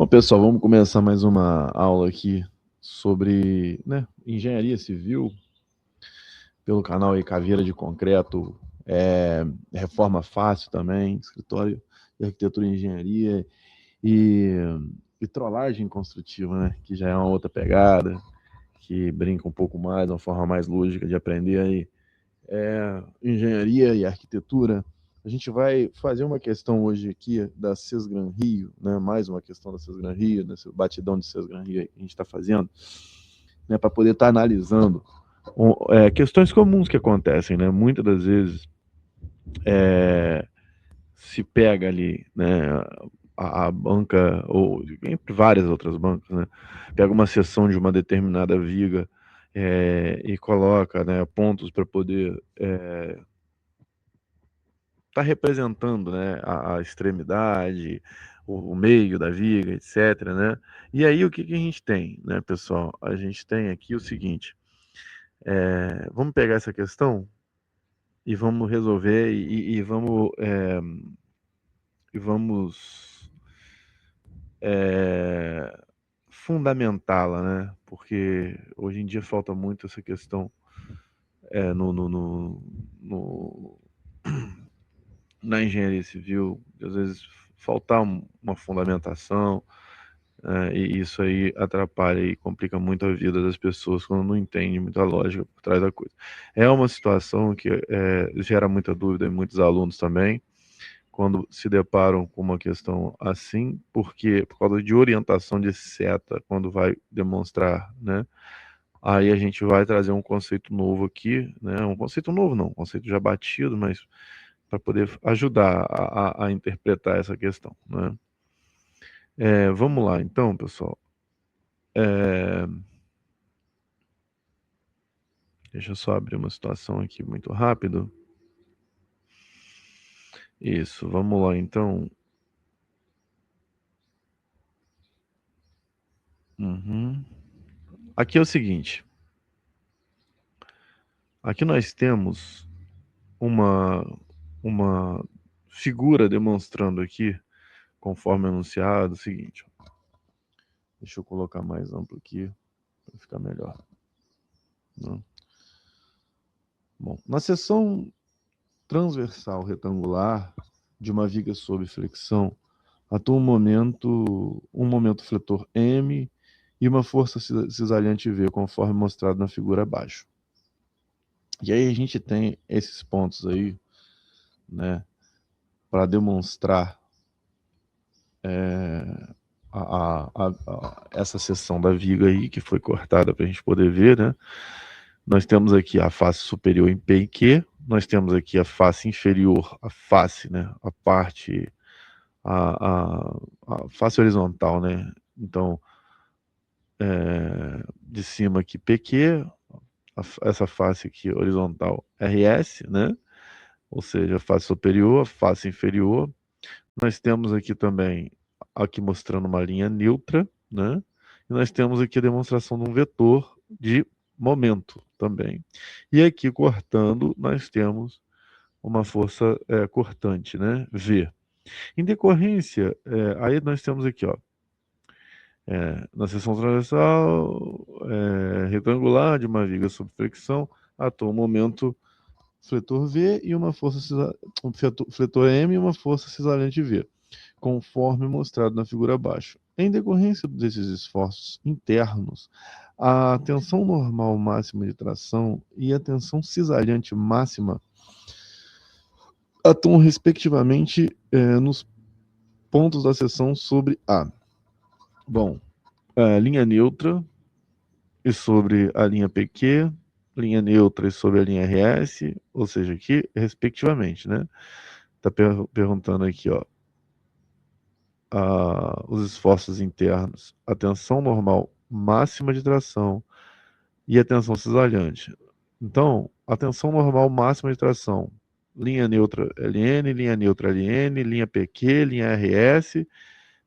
Pessoal, vamos começar mais uma aula aqui sobre, né, engenharia civil, pelo canal aí Caveira de Concreto, Reforma Fácil também, escritório de arquitetura e engenharia, e, e trollagem construtiva, né, que já é uma outra pegada, que brinca um pouco mais, uma forma mais lógica de aprender aí engenharia e arquitetura. A gente vai fazer uma questão hoje aqui da Sesgran Rio, né? Mais uma questão da Sesgran Rio, nesse batidão de Sesgran Rio que a gente está fazendo, né? Para poder estar analisando questões comuns que acontecem, né? Muitas das vezes se pega ali, né? A banca, ou entre várias outras bancas, né? Pega uma seção de uma determinada viga e coloca, né, pontos para poder está representando, né, a extremidade, o meio da viga, etc, né? E aí o que que a gente tem, né, pessoal? A gente tem aqui o seguinte: vamos pegar essa questão e vamos resolver e vamos fundamentá-la, né? Porque hoje em dia falta muito essa questão é, no, no, no, no- na engenharia civil, às vezes faltar uma fundamentação. E isso aí atrapalha e complica muito a vida das pessoas quando não entende muita lógica por trás da coisa. É uma situação que gera muita dúvida em muitos alunos também, quando se deparam com uma questão assim, porque por causa de orientação de seta, quando vai demonstrar, né? Aí a gente vai trazer um conceito novo aqui, né? Um conceito novo não, um conceito já batido, mas para poder ajudar a interpretar essa questão, né? Vamos lá, então, pessoal. Deixa eu só abrir uma situação aqui muito rápido. Isso, vamos lá então. Aqui é o seguinte. Aqui nós temos uma, uma figura demonstrando aqui, conforme anunciado, o seguinte. Deixa eu colocar mais amplo aqui para ficar melhor. Né? Bom, na seção transversal retangular de uma viga sob flexão, atua um momento fletor M e uma força cisalhante V, conforme mostrado na figura abaixo. E aí a gente tem esses pontos aí, né, para demonstrar essa seção da viga aí, que foi cortada para a gente poder ver, né? Nós temos aqui a face superior em P e Q, nós temos aqui a face inferior, a face, né, a parte, a face horizontal, né? Então, de cima aqui PQ, essa face aqui horizontal RS, né? Ou seja, a face superior, a face inferior. Nós temos aqui também, aqui mostrando uma linha neutra, né? E nós temos aqui a demonstração de um vetor de momento também. E aqui cortando, nós temos uma força cortante, né? V. Em decorrência, aí nós temos aqui, ó, na seção transversal retangular de uma viga sob fricção, atua um momento fletor V e uma força fletor M e uma força cisalhante V, conforme mostrado na figura abaixo. Em decorrência desses esforços internos, a tensão normal máxima de tração e a tensão cisalhante máxima atuam respectivamente nos pontos da seção sobre A. Bom, a linha neutra e sobre a linha PQ, linha neutra e sobre a linha RS, ou seja, aqui, respectivamente, né? Tá perguntando aqui, ó, os esforços internos, a tensão normal máxima de tração e a tensão cisalhante. Então, a tensão normal máxima de tração, linha neutra LN, linha neutra LN, linha PQ, linha RS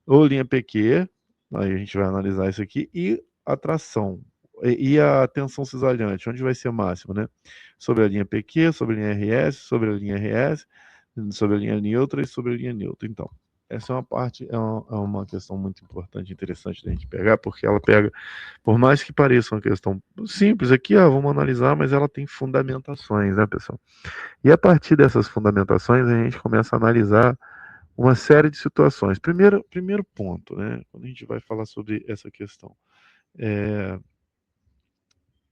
ou linha PQ, aí a gente vai analisar isso aqui, e a tração. E a tensão cisalhante, onde vai ser máxima, né? Sobre a linha PQ, sobre a linha RS, sobre a linha RS, sobre a linha neutra e sobre a linha neutra. Então, essa é uma parte, é uma questão muito importante, interessante da gente pegar, porque ela pega, por mais que pareça uma questão simples aqui, vamos analisar, mas ela tem fundamentações, né, pessoal? E a partir dessas fundamentações, a gente começa a analisar uma série de situações. Primeiro ponto, né, quando a gente vai falar sobre essa questão,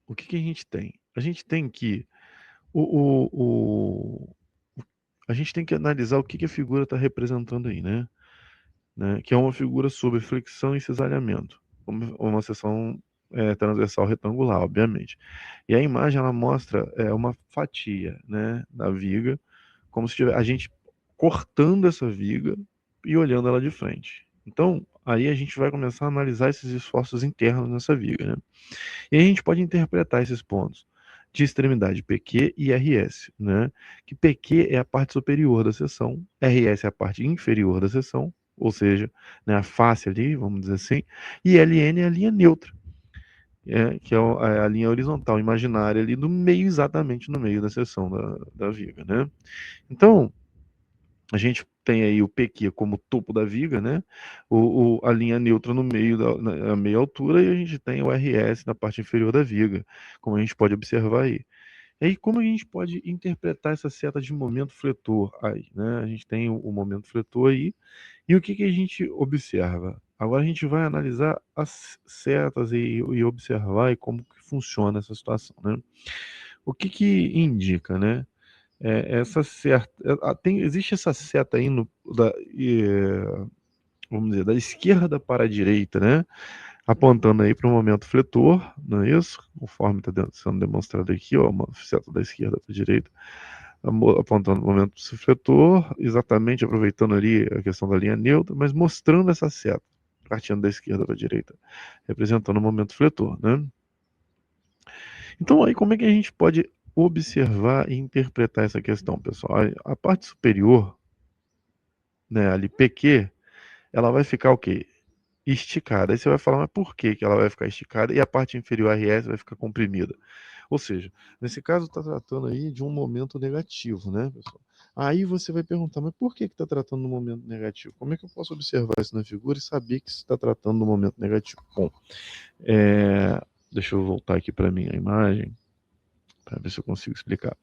o que a gente tem? A gente tem que a gente tem que analisar o que a figura está representando aí, né? Que é uma figura sobre flexão e cisalhamento, uma seção transversal retangular, obviamente. E a imagem ela mostra uma fatia, né, da viga, como se tivesse a gente cortando essa viga e olhando ela de frente. Então, aí a gente vai começar a analisar esses esforços internos nessa viga, né? E a gente pode interpretar esses pontos de extremidade PQ e RS, né? Que PQ é a parte superior da seção, RS é a parte inferior da seção, ou seja, né, a face ali, vamos dizer assim, e LN é a linha neutra, que é a linha horizontal imaginária ali no meio, exatamente no meio da seção da viga, né? Então, a gente tem aí o PQ como topo da viga, né? A linha neutra no meio, na meia altura, e a gente tem o RS na parte inferior da viga, como a gente pode observar aí. E aí, como a gente pode interpretar essa seta de momento fletor aí, né? A gente tem o momento fletor aí, e o que a gente observa? Agora a gente vai analisar as setas e observar e como que funciona essa situação, né? O que indica, né? Essa seta, existe essa seta aí vamos dizer, da esquerda para a direita, né? Apontando aí para o momento fletor, não é isso? Conforme está sendo demonstrado aqui, ó, uma seta da esquerda para a direita, apontando para o momento fletor, exatamente aproveitando ali a questão da linha neutra, mas mostrando essa seta, partindo da esquerda para a direita, representando o momento fletor, né? Então, aí como é que a gente pode observar e interpretar essa questão, pessoal? A parte superior, né, ali PQ, ela vai ficar o quê? Esticada. Aí você vai falar, mas por que ela vai ficar esticada e a parte inferior RS vai ficar comprimida? Ou seja, nesse caso está tratando aí de um momento negativo, né, pessoal? Aí você vai perguntar, mas por que está tratando do momento negativo? Como é que eu posso observar isso na figura e saber que se está tratando do momento negativo? Bom, deixa eu voltar aqui para minha imagem, para ver se eu consigo explicar.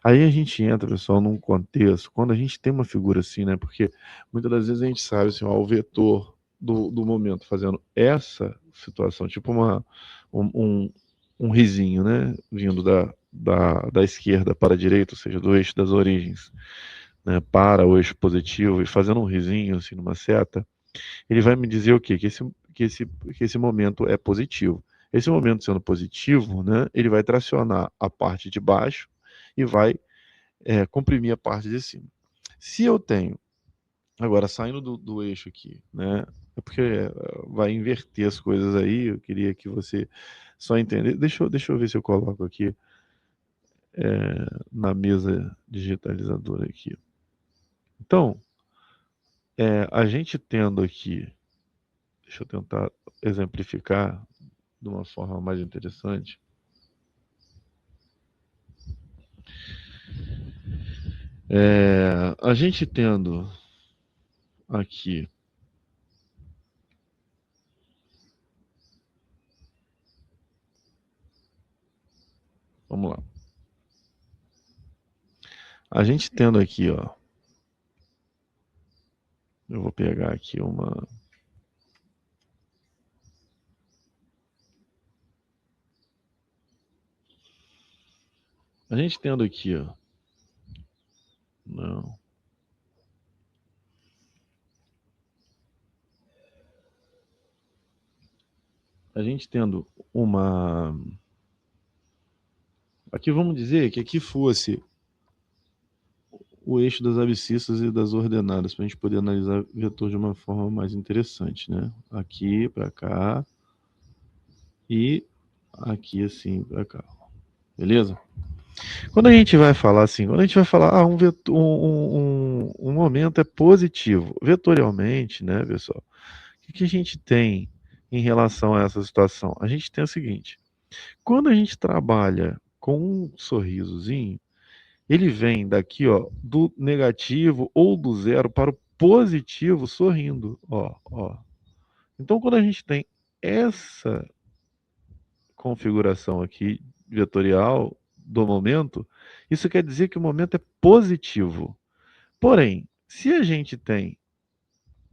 Aí a gente entra, pessoal, num contexto, quando a gente tem uma figura assim, né? Porque muitas das vezes a gente sabe assim, ó, o vetor do momento fazendo essa situação, tipo um risinho, né? Vindo da esquerda para a direita, ou seja, do eixo das origens, né? Para o eixo positivo e fazendo um risinho assim numa seta, ele vai me dizer o quê? Que esse momento é positivo. Esse momento sendo positivo, né, ele vai tracionar a parte de baixo e vai comprimir a parte de cima. Se eu tenho, agora saindo do eixo aqui, né, é porque vai inverter as coisas aí, eu queria que você só entender. Deixa eu ver se eu coloco aqui na mesa digitalizadora aqui. Então, a gente tendo aqui, deixa eu tentar exemplificar de uma forma mais interessante. A gente tendo aqui vamos lá. A gente tendo aqui, ó, eu vou pegar aqui uma. A gente tendo aqui, ó. Não. A gente tendo uma. Aqui vamos dizer que aqui fosse o eixo das abscissas e das ordenadas, para a gente poder analisar o vetor de uma forma mais interessante, né? Aqui para cá e aqui assim para cá. Beleza? Quando a gente vai falar assim, quando a gente vai falar, um, vetor, um momento é positivo, vetorialmente, né, pessoal? O que a gente tem em relação a essa situação? A gente tem o seguinte: quando a gente trabalha com um sorrisozinho, ele vem daqui, ó, do negativo ou do zero para o positivo sorrindo. Ó. Então, quando a gente tem essa configuração aqui vetorial do momento, isso quer dizer que o momento é positivo. Porém, se a gente tem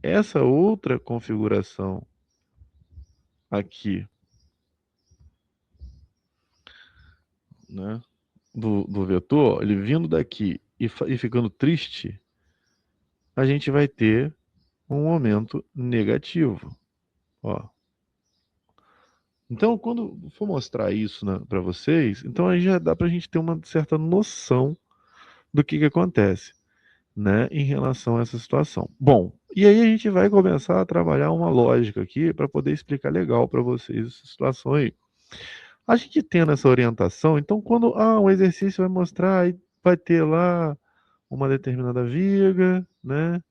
essa outra configuração aqui, né, do vetor, ele vindo daqui e ficando triste, a gente vai ter um momento negativo. Ó. Então, quando for mostrar isso para vocês, então aí já dá para a gente ter uma certa noção do que acontece, né, em relação a essa situação. Bom, e aí a gente vai começar a trabalhar uma lógica aqui para poder explicar legal para vocês essa situação aí. A gente tendo essa orientação, então quando um exercício vai mostrar, aí vai ter lá uma determinada viga, né?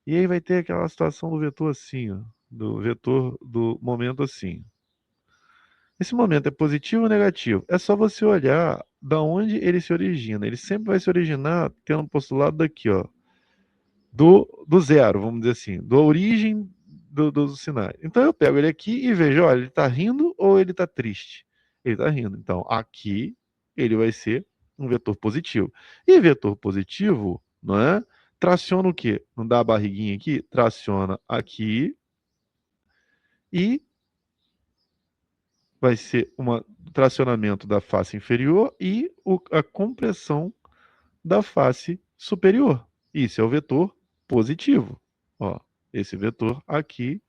E aí vai ter aquela situação do vetor assim, ó, do vetor do momento assim. Esse momento é positivo ou negativo? É só você olhar da onde ele se origina. Ele sempre vai se originar tendo um postulado daqui, ó, do zero, vamos dizer assim, da origem dos sinais. Então eu pego ele aqui e vejo, olha, ele está rindo ou ele está triste? Ele está rindo. Então aqui ele vai ser um vetor positivo. E vetor positivo, não é? Traciona o quê? Não dá a barriguinha aqui? Traciona aqui e vai ser um tracionamento da face inferior e a compressão da face superior. Isso é o vetor positivo. Ó, esse vetor aqui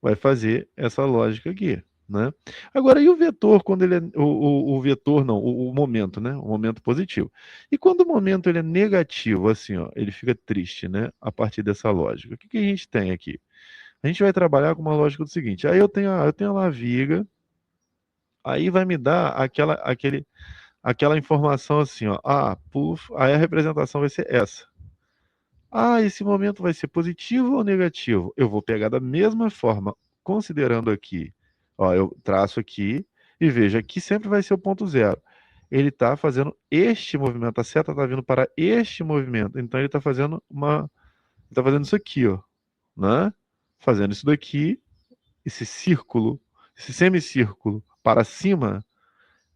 vai fazer essa lógica aqui, né? Agora, e o vetor, quando ele é... O vetor, não, o momento, né? O momento positivo. E quando o momento ele é negativo, assim, ó, ele fica triste, né? A partir dessa lógica. O que a gente tem aqui? A gente vai trabalhar com uma lógica do seguinte. Aí eu tenho lá a viga, aí vai me dar aquela informação assim, ó. Puf, aí a representação vai ser essa. Esse momento vai ser positivo ou negativo? Eu vou pegar da mesma forma, considerando aqui, ó, eu traço aqui e vejo, aqui sempre vai ser o ponto zero. Ele está fazendo este movimento, a seta está vindo para este movimento, então ele está fazendo isso aqui, ó, né? Fazendo isso daqui, esse círculo, esse semicírculo para cima,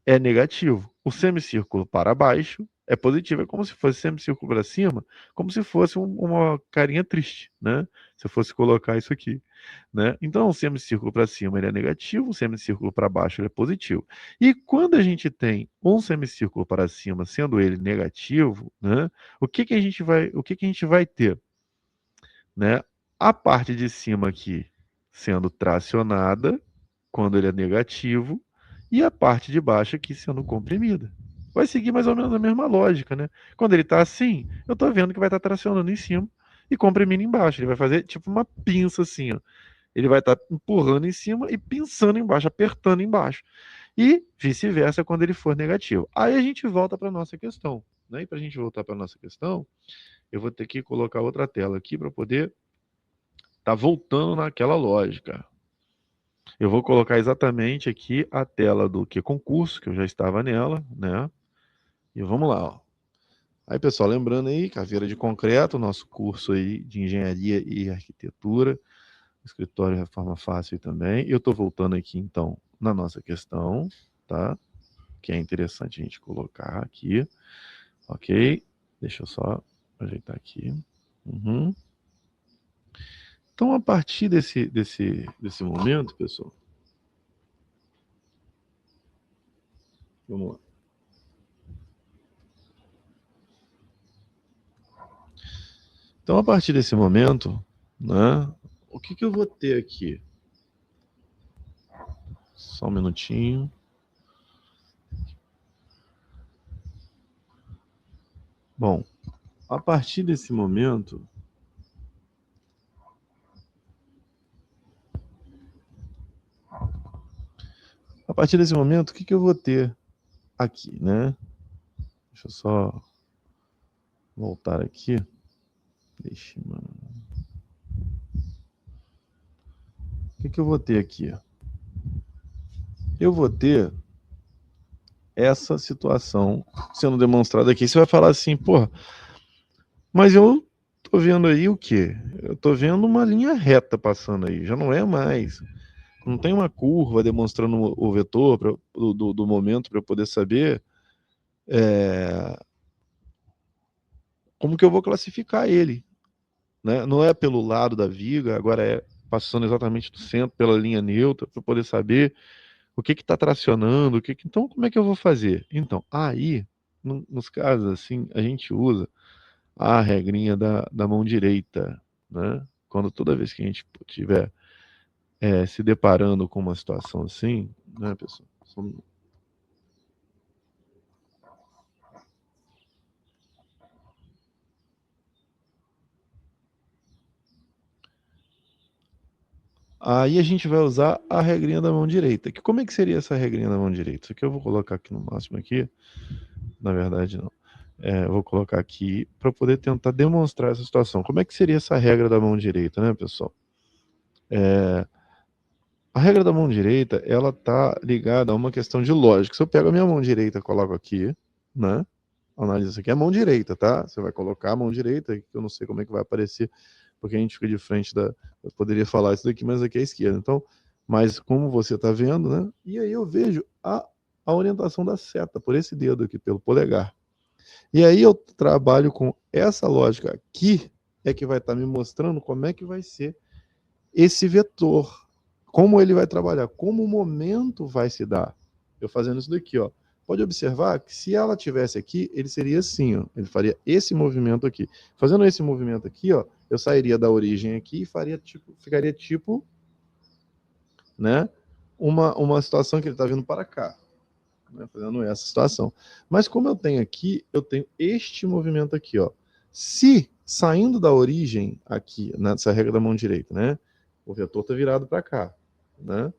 é negativo. O semicírculo para baixo é positivo. É como se fosse semicírculo para cima, como se fosse uma carinha triste, né? Se eu fosse colocar isso aqui, né? Então, o semicírculo para cima ele é negativo, o semicírculo para baixo ele é positivo. E quando a gente tem um semicírculo para cima, sendo ele negativo, né? O que a gente vai ter, né? A parte de cima aqui sendo tracionada quando ele é negativo e a parte de baixo aqui sendo comprimida. Vai seguir mais ou menos a mesma lógica, né? Quando ele está assim, eu estou vendo que vai estar tracionando em cima e comprimindo embaixo. Ele vai fazer tipo uma pinça assim, ó. Ele vai estar empurrando em cima e pinçando embaixo, apertando embaixo. E vice-versa quando ele for negativo. Aí a gente volta para a nossa questão, né? E para a gente voltar para a nossa questão, eu vou ter que colocar outra tela aqui para poder estar voltando naquela lógica. Eu vou colocar exatamente aqui a tela do concurso, que eu já estava nela, né? E vamos lá, ó. Aí, pessoal, lembrando aí, Caveira de Concreto, nosso curso aí de Engenharia e Arquitetura, escritório Reforma Fácil também. Eu estou voltando aqui, então, na nossa questão, tá? Que é interessante a gente colocar aqui, ok? Deixa eu só ajeitar aqui. Uhum. Então, a partir desse momento, pessoal, vamos lá. Então, a partir desse momento, né, o que eu vou ter aqui? Só um minutinho. Bom, a partir desse momento, o que eu vou ter aqui, né? Deixa eu só voltar aqui. O que eu vou ter aqui? Eu vou ter essa situação sendo demonstrada aqui. Você vai falar assim, porra, mas eu tô vendo aí o quê? Eu tô vendo uma linha reta passando aí, já não é mais. Não tem uma curva demonstrando o vetor do momento para eu poder saber como que eu vou classificar ele, né? Não é pelo lado da viga, agora é passando exatamente do centro pela linha neutra para poder saber o que está tracionando, então como é que eu vou fazer? Então, aí, nos casos assim, a gente usa a regrinha da mão direita, né? Quando toda vez que a gente tiver se deparando com uma situação assim, né, pessoal? Aí a gente vai usar a regrinha da mão direita. Que como é que seria essa regrinha da mão direita? Isso aqui eu vou colocar aqui no máximo aqui. Na verdade, não. Eu vou colocar aqui para poder tentar demonstrar essa situação. Como é que seria essa regra da mão direita, né, pessoal? A regra da mão direita, ela tá ligada a uma questão de lógica. Se eu pego a minha mão direita e coloco aqui, né? Analisa isso aqui, é a mão direita, tá? Você vai colocar a mão direita, que eu não sei como é que vai aparecer, porque a gente fica de frente da... Eu poderia falar isso daqui, mas aqui é a esquerda. Então, mas como você tá vendo, né? E aí eu vejo a orientação da seta, por esse dedo aqui, pelo polegar. E aí eu trabalho com essa lógica aqui, é que vai estar me mostrando como é que vai ser esse vetor, como ele vai trabalhar, como o momento vai se dar. Eu fazendo isso daqui, ó. Pode observar que se ela tivesse aqui, ele seria assim, ó. Ele faria esse movimento aqui. Fazendo esse movimento aqui, ó, eu sairia da origem aqui e ficaria tipo, né, uma situação que ele está vindo para cá, né, fazendo essa situação. Mas como eu tenho aqui, eu tenho este movimento aqui, ó. Se saindo da origem aqui, nessa regra da mão direita, né, o vetor está virado para cá, né?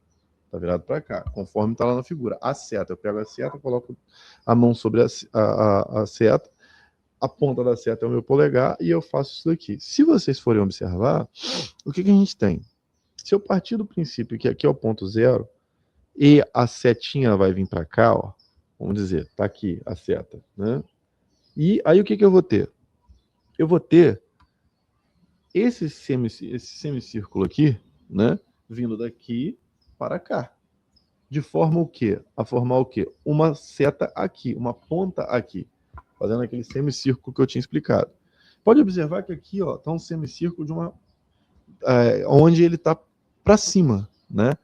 Tá virado para cá, conforme está lá na figura. A seta, eu pego a seta, coloco a mão sobre a seta, a ponta da seta é o meu polegar e eu faço isso daqui. Se vocês forem observar, o que a gente tem? Se eu partir do princípio que aqui é o ponto zero e a setinha vai vir para cá, ó, vamos dizer, tá aqui a seta, né? E aí o que eu vou ter? Eu vou ter esse semicírculo aqui, né, vindo daqui para cá. De forma o quê? A formar o quê? Uma seta aqui, uma ponta aqui, fazendo aquele semicírculo que eu tinha explicado. Pode observar que aqui, ó, tá um semicírculo de uma onde ele está para cima, né?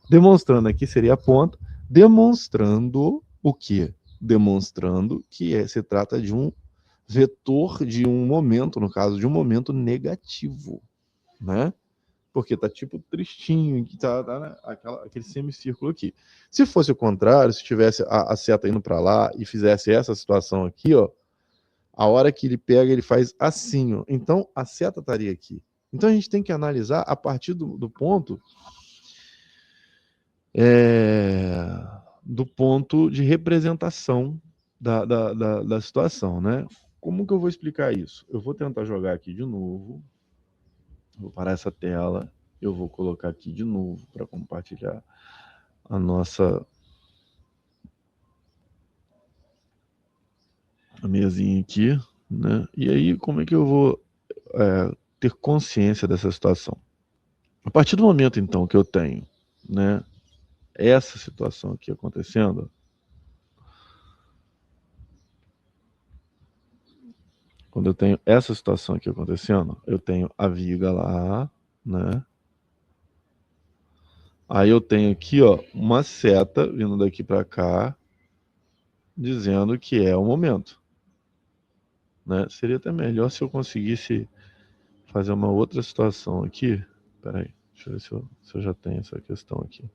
Demonstrando aqui seria a ponta, demonstrando o quê? Demonstrando que se trata de um vetor de um momento, no caso de um momento negativo, né? Porque tá tipo tristinho, que tá né? Aquele semicírculo aqui. Se fosse o contrário, se tivesse a seta indo para lá e fizesse essa situação aqui, ó, a hora que ele pega, ele faz assim, ó. Então a seta estaria aqui. Então a gente tem que analisar a partir do ponto do ponto de representação da situação, né? Como que eu vou explicar isso? Eu vou tentar jogar aqui de novo. Vou parar essa tela. Eu vou colocar aqui de novo para compartilhar a nossa mesinha aqui, né? E aí, como é que eu vou ter consciência dessa situação? A partir do momento, então, que eu tenho, né, essa situação aqui acontecendo, quando eu tenho essa situação aqui acontecendo, eu tenho a viga lá, né? Aí eu tenho aqui, ó, uma seta vindo daqui para cá, dizendo que é o momento, né? Seria até melhor se eu conseguisse fazer uma outra situação aqui. Peraí, deixa eu ver se eu já tenho essa questão aqui.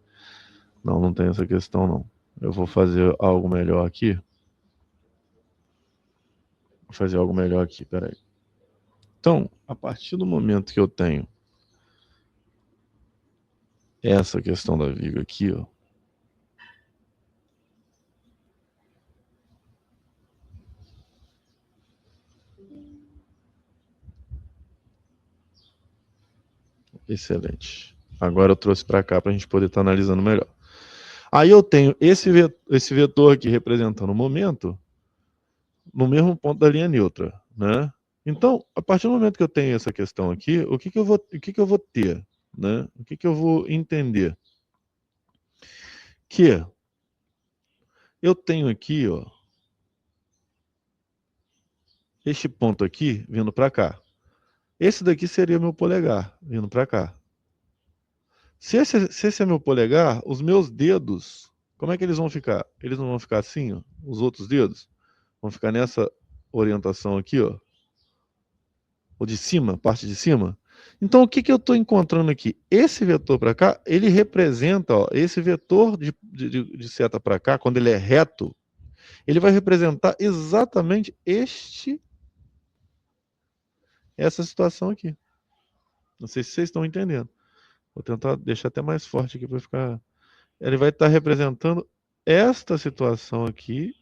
Não, não tem essa questão não. Eu vou fazer algo melhor aqui. Vou fazer algo melhor aqui, peraí. Então, a partir do momento que eu tenho essa questão da viga aqui, ó. Excelente. Agora eu trouxe para cá para a gente poder estar analisando melhor. Aí eu tenho esse vetor aqui representando o momento no mesmo ponto da linha neutra, né? Então, a partir do momento que eu tenho essa questão aqui, o que eu vou ter? Né? O que eu vou entender? Que eu tenho aqui, ó, este ponto aqui vindo para cá. Esse daqui seria meu polegar, vindo para cá. Se esse é meu polegar, os meus dedos, como é que eles vão ficar? Eles não vão ficar assim, ó, os outros dedos? Vão ficar nessa orientação aqui, ó. Ou de cima, parte de cima. Então, o que eu estou encontrando aqui? Esse vetor para cá, ele representa, ó, esse vetor de seta para cá, quando ele é reto, ele vai representar exatamente essa situação aqui. Não sei se vocês estão entendendo. Vou tentar deixar até mais forte aqui para ficar... Ele vai estar representando esta situação aqui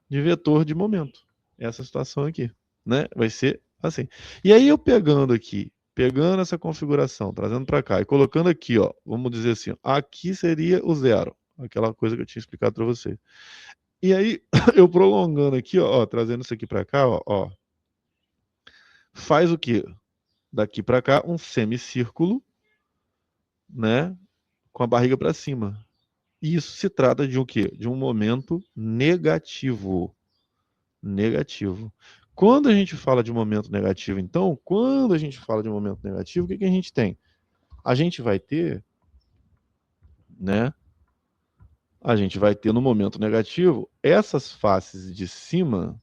de vetor de momento. Essa situação aqui, né? Vai ser assim. E aí eu pegando aqui, pegando essa configuração, trazendo para cá e colocando aqui, ó, vamos dizer assim, aqui seria o zero, aquela coisa que eu tinha explicado para vocês. E aí eu prolongando aqui, ó, trazendo isso aqui para cá, ó, faz o quê? Daqui para cá um semicírculo, né, com a barriga para cima. E isso se trata de um quê? De um momento negativo. Negativo. Quando a gente fala de momento negativo, então, quando a gente fala de momento negativo, o que a gente tem? A gente vai ter, né? A gente vai ter no momento negativo essas faces de cima,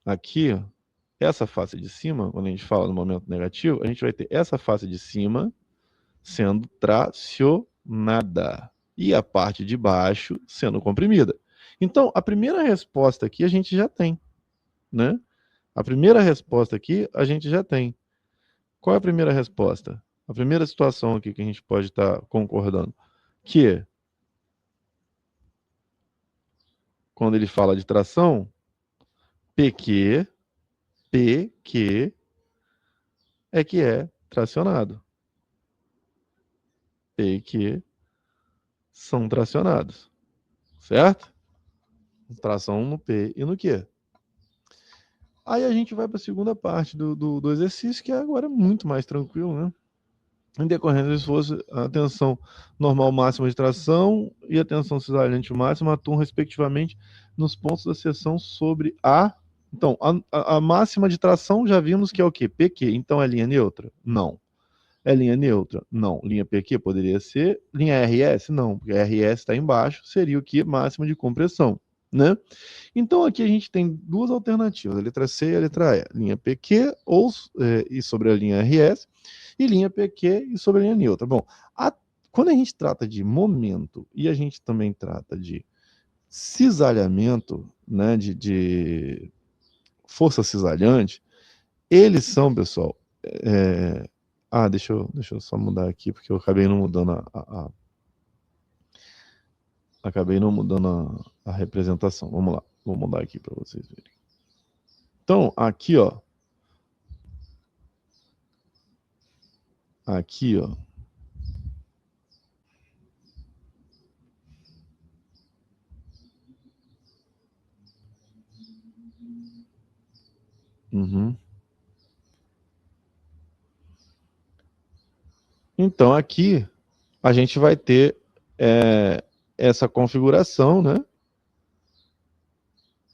aqui, essa face de cima, quando a gente fala no momento negativo, a gente vai ter essa face de cima sendo tracionada e a parte de baixo sendo comprimida. Então, a primeira resposta aqui a gente já tem, né? A primeira resposta aqui a gente já tem. Qual é a primeira resposta? A primeira situação aqui que a gente pode estar concordando, que quando ele fala de tração, PQ é que é tracionado. PQ são tracionados, certo? Tração no P e no Q. Aí a gente vai para a segunda parte do exercício, que agora é muito mais tranquilo, né? Em decorrência do esforço, a tensão normal máxima de tração e a tensão cisalhante máxima atuam, respectivamente, nos pontos da seção sobre a... Então, a máxima de tração já vimos que é o quê? PQ. Então, é linha neutra? Não. É linha neutra? Não. Linha PQ poderia ser. Linha RS? Não, porque RS está embaixo, seria o que? Máxima de compressão, né? Então, aqui a gente tem duas alternativas, a letra C e a letra E. Linha PQ ou, e sobre a linha RS, e linha PQ e sobre a linha neutra. Bom, quando a gente trata de momento e a gente também trata de cisalhamento, né, de força cisalhante, eles são, pessoal... deixa eu só mudar aqui, porque eu acabei não mudando acabei não mudando a representação. Vamos lá, vou mudar aqui para vocês verem. Então, aqui, ó. Aqui, ó. Uhum. Então, aqui, a gente vai ter essa configuração, né?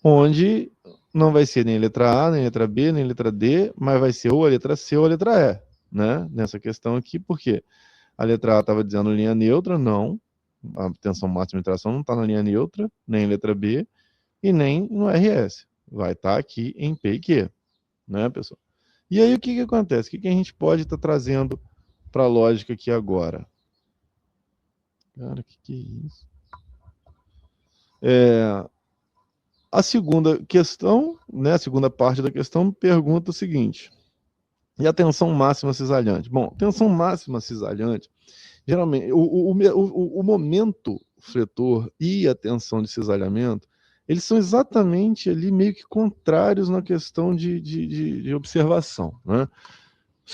Onde não vai ser nem a letra A, nem a letra B, nem a letra D, mas vai ser ou a letra C ou a letra E, né? Nessa questão aqui, porque a letra A estava dizendo linha neutra, não. A tensão máxima de tração não está na linha neutra, nem a letra B, e nem no RS. Vai estar aqui em P e Q, né, pessoal? E aí, o que acontece? O que a gente pode estar trazendo para a lógica aqui agora? Cara, o que é isso? A segunda questão, né, a segunda parte da questão, pergunta o seguinte: e a tensão máxima cisalhante? Bom, tensão máxima cisalhante, geralmente, o momento fletor e a tensão de cisalhamento, eles são exatamente ali meio que contrários na questão de observação, né?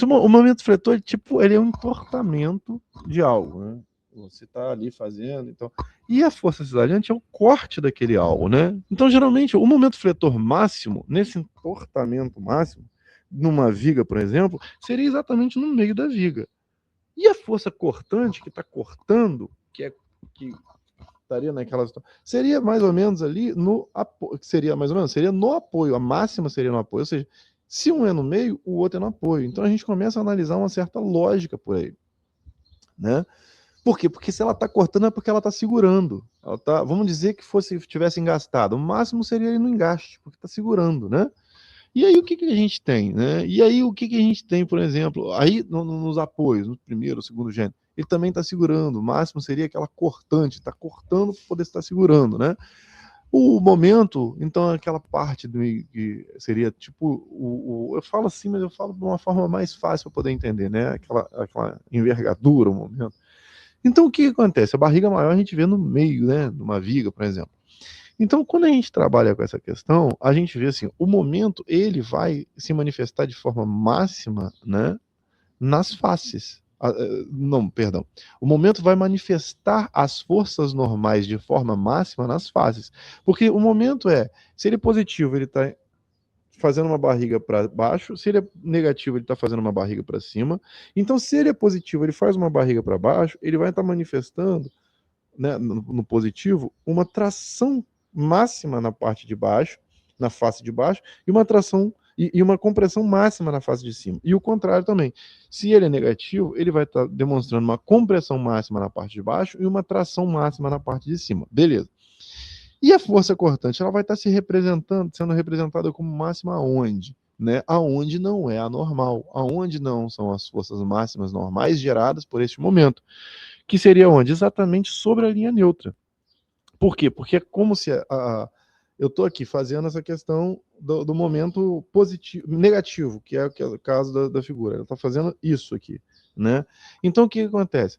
O momento fletor, tipo, ele é um entortamento de algo, né? Você está ali fazendo, então. E a força cisalhante é o corte daquele algo, né? Então, geralmente, o momento fletor máximo, nesse entortamento máximo, numa viga, por exemplo, seria exatamente no meio da viga. E a força cortante, que está cortando, que estaria naquela situação, seria mais ou menos ali no apoio, seria mais ou menos, seria no apoio, a máxima seria no apoio, ou seja, se um é no meio, o outro é no apoio. Então a gente começa a analisar uma certa lógica por aí, né? Por quê? Porque se ela está cortando é porque ela está segurando. Ela tá, vamos dizer que tivesse engastado. O máximo seria ali no engaste, porque está segurando, né? E aí o que a gente tem, né? E aí o que a gente tem, por exemplo, aí nos apoios, no primeiro, segundo gênero, ele também está segurando. O máximo seria aquela cortante, está cortando para poder estar segurando, né? O momento, então, aquela parte que seria tipo eu falo assim, mas eu falo de uma forma mais fácil para poder entender, né? Aquela envergadura, o momento. Então, o que acontece? A barriga maior a gente vê no meio, né? Numa viga, por exemplo. Então, quando a gente trabalha com essa questão, a gente vê assim, o momento ele vai se manifestar de forma máxima, né, nas faces. Não, perdão. O momento vai manifestar as forças normais de forma máxima nas faces. Porque o momento se ele é positivo, ele está fazendo uma barriga para baixo, se ele é negativo, ele está fazendo uma barriga para cima. Então, se ele é positivo, ele faz uma barriga para baixo, ele vai estar manifestando, né, no positivo, uma tração máxima na parte de baixo, na face de baixo, e uma tração e uma compressão máxima na face de cima. E o contrário também. Se ele é negativo, ele vai estar demonstrando uma compressão máxima na parte de baixo e uma tração máxima na parte de cima. Beleza. E a força cortante, ela vai estar sendo representada como máxima aonde? Né? Aonde não é a normal, aonde não são as forças máximas normais geradas por este momento, que seria onde? Exatamente sobre a linha neutra. Por quê? Porque é como se eu estou aqui fazendo essa questão do momento positivo, negativo, que é o caso da figura. Ela está fazendo isso aqui, né? Então, o que acontece?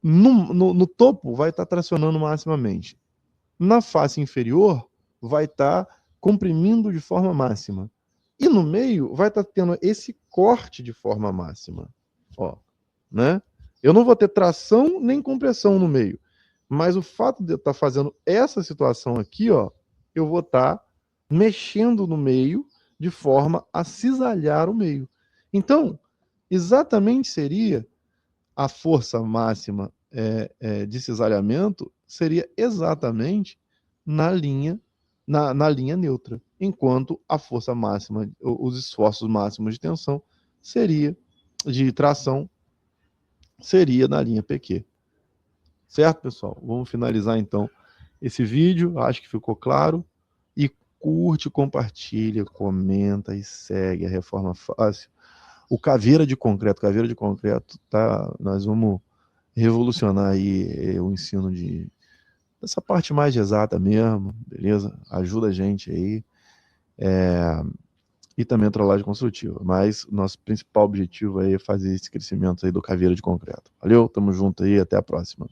No topo vai estar tracionando maximamente. Na face inferior vai estar comprimindo de forma máxima. E no meio vai estar tendo esse corte de forma máxima. Ó, né? Eu não vou ter tração nem compressão no meio. Mas o fato de eu estar fazendo essa situação aqui, ó, eu vou estar mexendo no meio de forma a cisalhar o meio. Então, exatamente seria a força máxima de cisalhamento seria exatamente na linha na linha neutra, enquanto a força máxima, os esforços máximos de tensão seria de tração seria na linha PQ. Certo, pessoal? Vamos finalizar então esse vídeo, acho que ficou claro. E curte, compartilha, comenta e segue a Reforma Fácil. O Caveira de Concreto, tá? Nós vamos revolucionar aí o ensino dessa parte mais exata mesmo, beleza? Ajuda a gente aí. E também a trollagem construtiva. Mas nosso principal objetivo aí é fazer esse crescimento aí do Caveira de Concreto. Valeu, tamo junto aí, até a próxima.